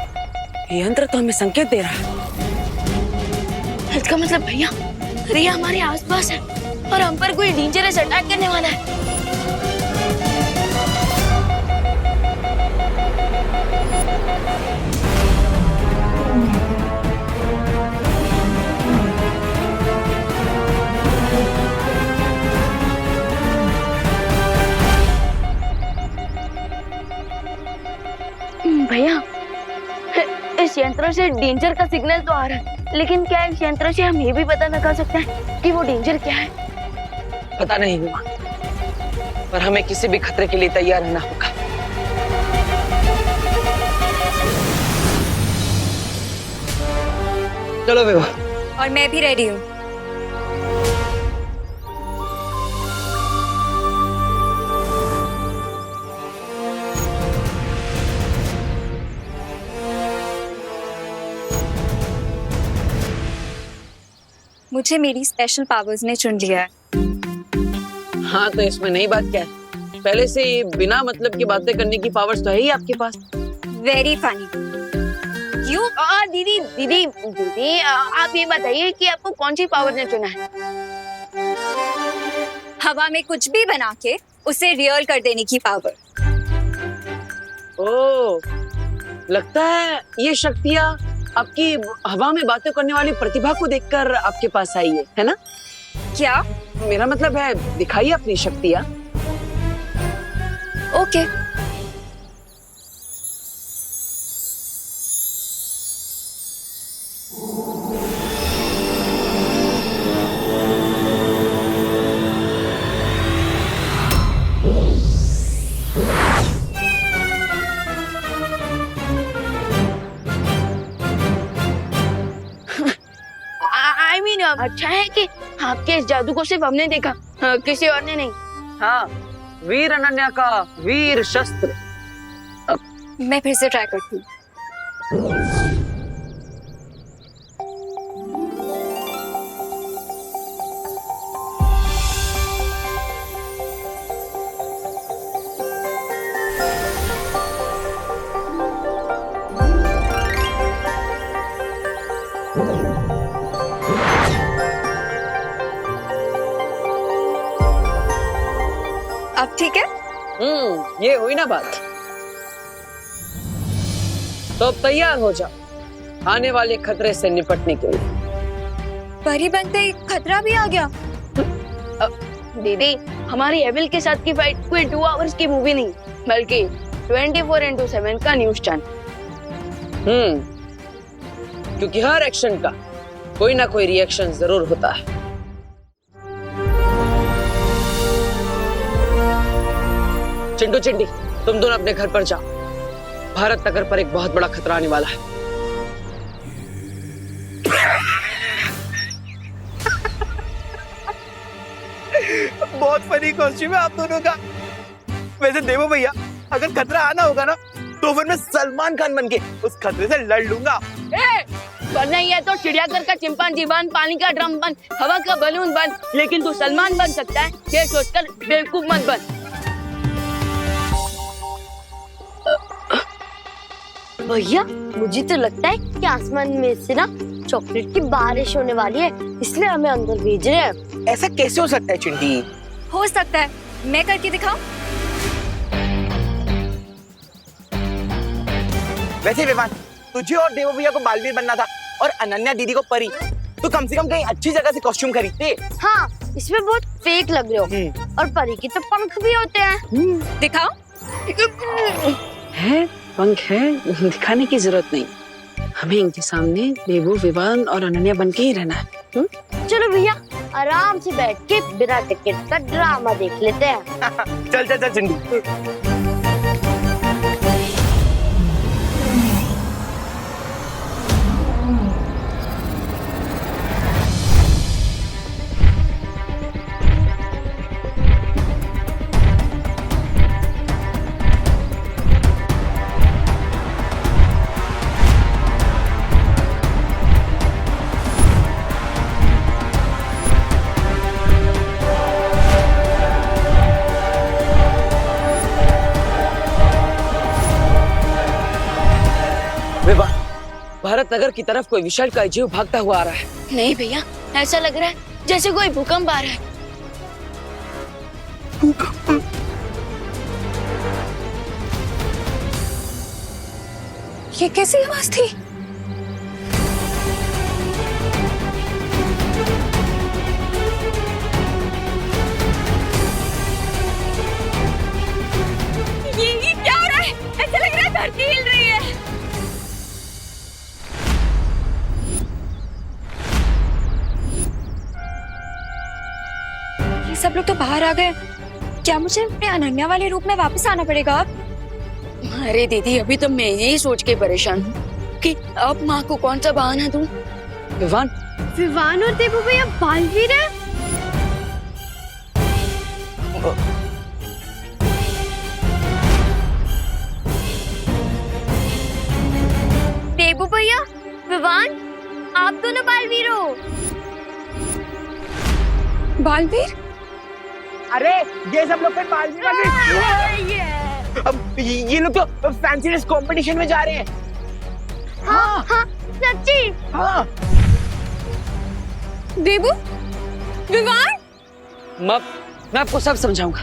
ये यंत्र तो हमें संकेत दे रहा है। इसका मतलब भैया रिया हमारे आसपास है और हम पर कोई डेंजरस अटैक करने वाला है। भैया, इस यंत्र से डेंजर का सिग्नल तो आ रहा है, लेकिन क्या इस यंत्र से हम ये भी पता लगा सकते हैं कि वो डेंजर क्या है? पता नहीं विमान, पर हमें किसी भी खतरे के लिए तैयार रहना होगा। चलो विवान। और मैं भी रेडी हूँ। मुझे मेरी स्पेशल पावर्स ने चुन लिया है। हाँ, तो इसमें नई बात क्या है? पहले से ही बिना मतलब की बातें करने की पावर्स तो है ही आपके पास। Very funny. क्यों? दीदी दीदी दीदी, आप ये बताइए कि आपको कौन सी पावर ने चुना है? हवा में कुछ भी बना के उसे रियल कर देने की पावर। ओह, लगता है ये शक्तियाँ आपकी हवा में बातें करने वाली प्रतिभा को देखकर आपके पास आई है ना? क्या? मेरा मतलब है, दिखाइए अपनी शक्तियाँ। ओके। अच्छा है कि आपके इस जादू को सिर्फ हमने देखा, किसी और ने नहीं। हाँ, वीर अनन्या का वीर शस्त्र। मैं फिर से ट्राई करती हूँ। अब ठीक है? ये हुई ना बात। तो अब तैयार हो जा आने वाले खतरे से निपटने के लिए। परी बनते ही खतरा भी आ गया। दीदी, हमारी एविल के साथ की फाइट कोई 2 आवर्स की मूवी नहीं, बल्कि 24x7 का न्यूज चैनल। क्योंकि हर एक्शन का कोई ना कोई रिएक्शन जरूर होता है। चिंटू चिंटी, तुम दोनों अपने घर पर जाओ। भारत नगर पर एक बहुत बड़ा खतरा आने वाला है। बहुत फनी कॉस्ट्यूम है आप दोनों का। वैसे देवो भैया, अगर खतरा आना होगा ना तो फिर मैं सलमान खान बन के उस खतरे से लड़ लूंगा। वरना ये तो चिड़ियाघर का चिंपांजी बन, पानी का ड्रम बन, हवा का बलून बन, लेकिन तू सलमान बन सकता है ये सोचकर बेवकूफ मत बन। भैया मुझे तो लगता है कि आसमान में से ना चॉकलेट की बारिश होने वाली है, इसलिए हमें अंदर भेज रहे हैं। ऐसा कैसे हो सकता है चिंटी? हो सकता है, मैं करके दिखाऊं? वैसे विवान, तुझे और देवो भैया को बालवीर बनना था और अनन्या दीदी को परी, तो कम से कम कहीं अच्छी जगह से कॉस्ट्यूम खरीदते। हाँ, इसमें बहुत फेक लग रहे हो। और परी की तो पंख भी होते हैं। दिखाओ। है पंख है, दिखाने की जरूरत नहीं। हमें इनके सामने देवो, विवान और अनन्या बन के ही रहना है। चलो भैया, आराम से बैठ के बिना टिकट का ड्रामा देख लेते हैं। चल चल चल चिंटू। भारत नगर की तरफ कोई विशाल का जीव भागता हुआ आ रहा है। नहीं भैया, ऐसा लग रहा है जैसे कोई भूकंप आ रहा है। ये कैसी आवाज थी? ये क्या हो रहा है? ऐसा लग रहा है धरती हिल रही है। सब लोग तो बाहर आ गए। क्या मुझे अपने अनन्या वाले रूप में वापस आना पड़ेगा अब? अरे दीदी, अभी तो मैं यही सोच के परेशान हूँ कि अब माँ को कौन सा बहाना दूं। विवान और देवो भैया बालवीर हैं। देवो भैया, विवान, आप दोनों बालवीर हो। बालवीर? अरे ये सब लोग फिर बालवीर अब ये लोग तो फैंसी ड्रेस कंपटीशन में जा रहे हैं। हाँ हाँ सच्ची। हाँ देवो, विवान, मैं आपको सब समझाऊंगा,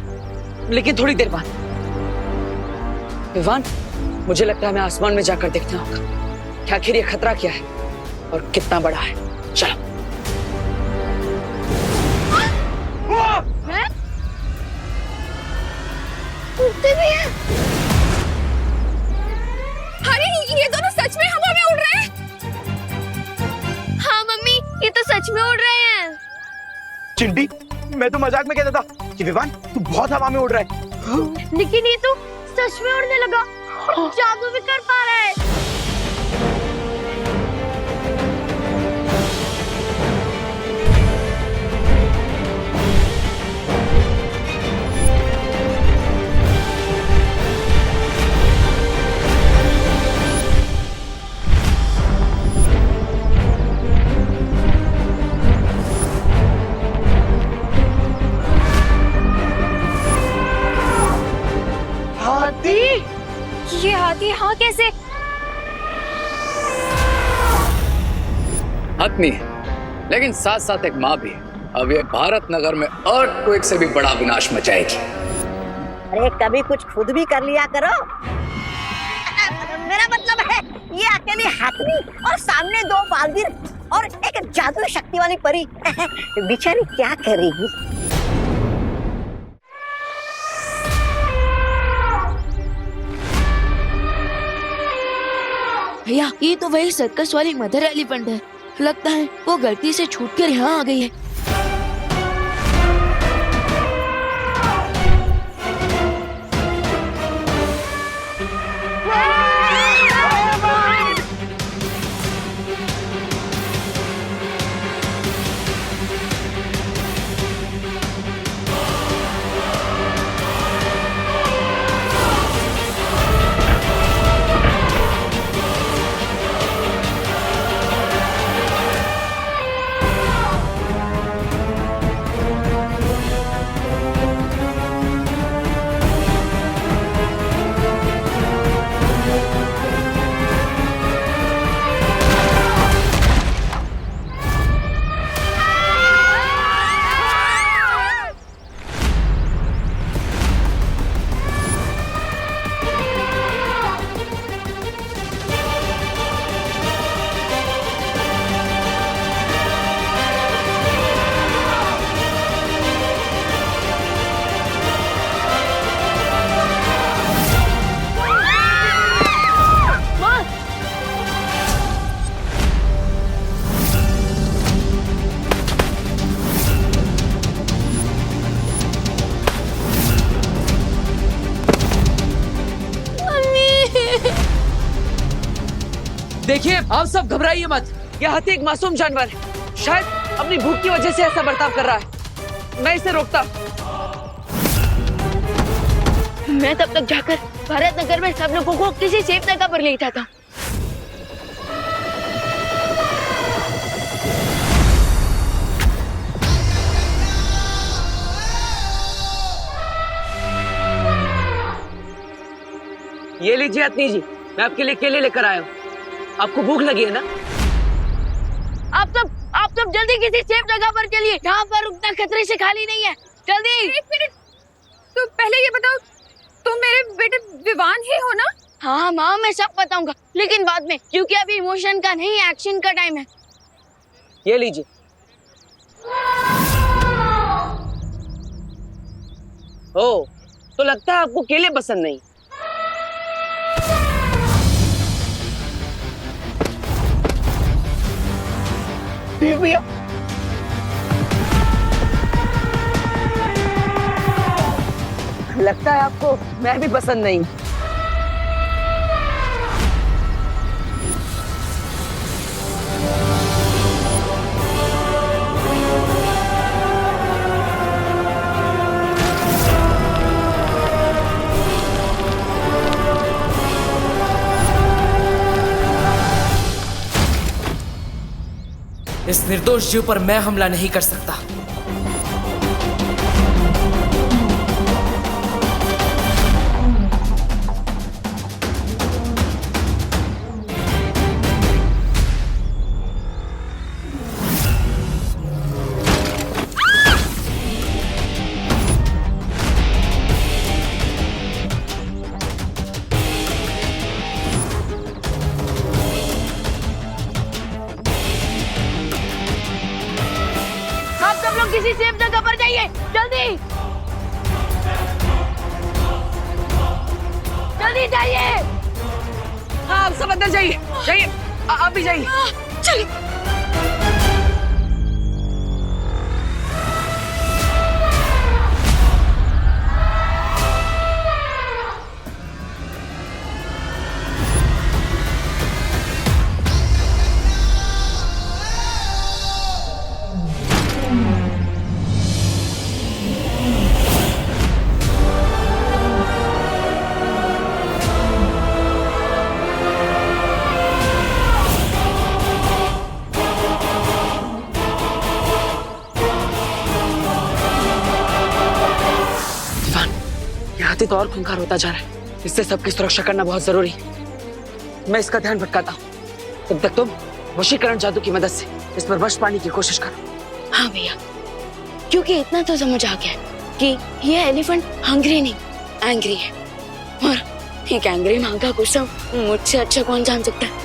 लेकिन थोड़ी देर बाद। विवान, मुझे लगता है हमें आसमान में जाकर देखना होगा कि आखिर ये खतरा क्या है और कितना बड़ा है। चलो। उड़ते भी हैं। अरे ये दोनों सच में हवा में उड़ रहे हैं। हाँ मम्मी, ये तो सच में उड़ रहे हैं। चिंटी, मैं तो मजाक में कहता था कि विवान तू बहुत हवा में उड़ रहा है, लेकिन ये तो सच में उड़ने लगा, जादू भी कर पा रहा है। ये हाथी हाँ कैसे? आदमी है, लेकिन साथ साथ एक माँ भी है। अब ये भारत नगर में अर्थक्वेक से भी बड़ा विनाश मचाएगी। अरे कभी कुछ खुद भी कर लिया करो। मेरा मतलब है ये अकेली हाथनी और सामने दो बालवीर और एक जादुई शक्ति वाली परी बेचारी क्या करेगी। भैया ये तो वही सर्कस वाली मदर एलिफेंट है। लगता है वो गलती से छूटकर यहाँ आ गई है। देखिए, आप सब घबराइए मत। यह हाथी एक मासूम जानवर है, शायद अपनी भूख की वजह से ऐसा बर्ताव कर रहा है। मैं इसे रोकता। मैं तब तक जाकर भारत नगर में सब लोगों को किसी सेफ जगह पर ले जाता। ये लीजिए अतनी जी, मैं आपके लिए केले लेकर आया हूँ। आपको भूख लगी है ना? आप सब जल्दी किसी सेफ जगह पर चलिए, यहाँ पर उतना खतरे से खाली नहीं है। जल्दी। एक मिनट, तो पहले ये बताओ, तुम मेरे बेटे विवान ही हो ना? हाँ माँ, मैं सब बताऊंगा, लेकिन बाद में, क्योंकि अभी इमोशन का नहीं, एक्शन का टाइम है। ये लीजिए। ओ, तो लगता है आपको केले पसंद नहीं। भैया लगता है आपको मैं भी पसंद नहीं। इस निर्दोष जीव पर मैं हमला नहीं कर सकता। किसी सेफ जगह पर जाइए, जल्दी जल्दी जाइए। हाँ, आप सब अंदर जाइए, जाइए, आप भी जाइए। चलिए। हाथी तो और खूंखार होता जा रहा है, इससे सबकी सुरक्षा करना बहुत जरूरी है। मैं इसका ध्यान भटकाता हूँ, तब तक तुम वशीकरण जादू की मदद से इस पर वश पाने की कोशिश करो। हाँ भैया, क्योंकि इतना तो समझ आ गया कि ये एलिफेंट हंग्री नहीं, एंग्री है, और एक एंग्री माँ का गुस्सा मुझसे अच्छा कौन जान सकता है।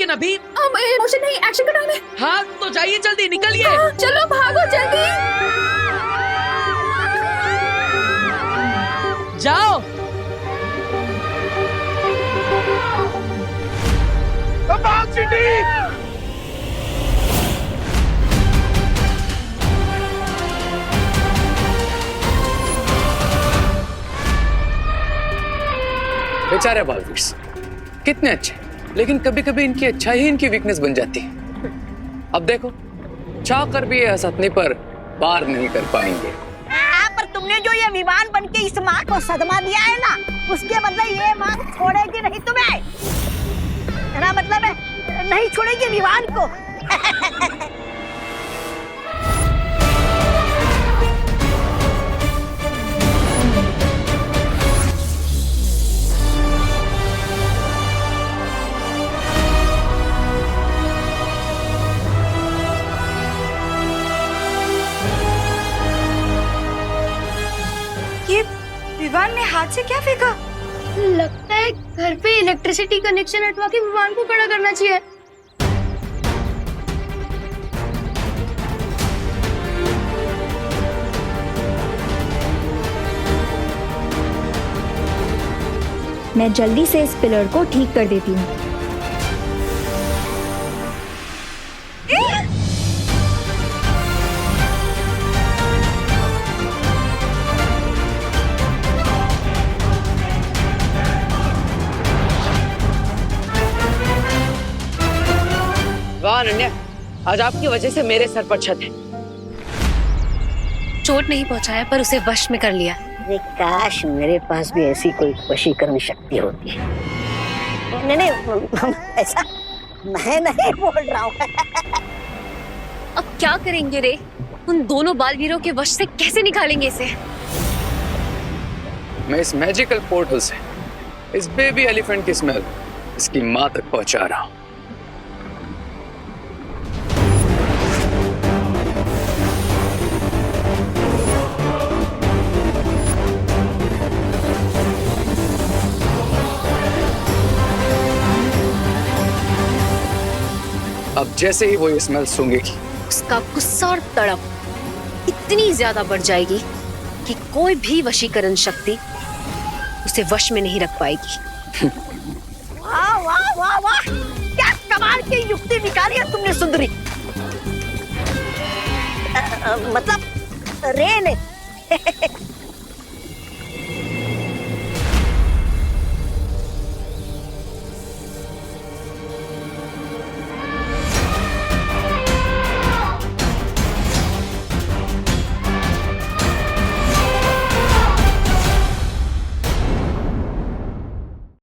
लेकिन अभी इमोशन नहीं, एक्शन का टाइम है। हाँ तो जाइए जल्दी, निकलिए। चलो भागो जल्दी। जाओ। बेचारे बालवीर कितने अच्छे, लेकिन कभी कभी इनकी अच्छाई ही इनकी वीकनेस बन जाती है। अब देखो, चाह कर भी ये हसतने पर पार नहीं कर पाएंगे। पर तुमने जो ये विमान बन के इस माँ को सदमा दिया है ना, उसके बदले ये माँ छोड़ेगी नहीं तुम्हें। मेरा मतलब है नहीं छोड़ेगी विमान को। विवान ने हाथ से क्या फेंका? लगता है घर पे इलेक्ट्रिसिटी कनेक्शन हटवा के विमान को खड़ा करना चाहिए। मैं जल्दी से इस पिलर को ठीक कर देती हूँ। वाह अनन्या, आज आपकी वजह से मेरे सर पर छत है। चोट नहीं पहुंचाया पर उसे वश में कर लिया। अरे काश मेरे पास भी ऐसी कोई वशीकरण शक्ति होती। नहीं ऐसा मैं नहीं बोल रहा हूँ। अब क्या करेंगे रे? उन दोनों बालवीरों के वश से कैसे निकालेंगे इसे? मैं इस मैजिकल पोर्टल से इस बेबी एलिफेंट की स्मेल इसकी माँ तक पहुंचा रहा हूँ। अब जैसे ही वो ये स्मेल सूंघेगी, उसका गुस्सा और तड़प इतनी ज्यादा बढ़ जाएगी कि कोई भी वशीकरण शक्ति उसे वश में नहीं रख पाएगी। वाह वाह वाह वाह, क्या कमाल की युक्ति निकाली है तुमने सुंदरी। मतलब रे ने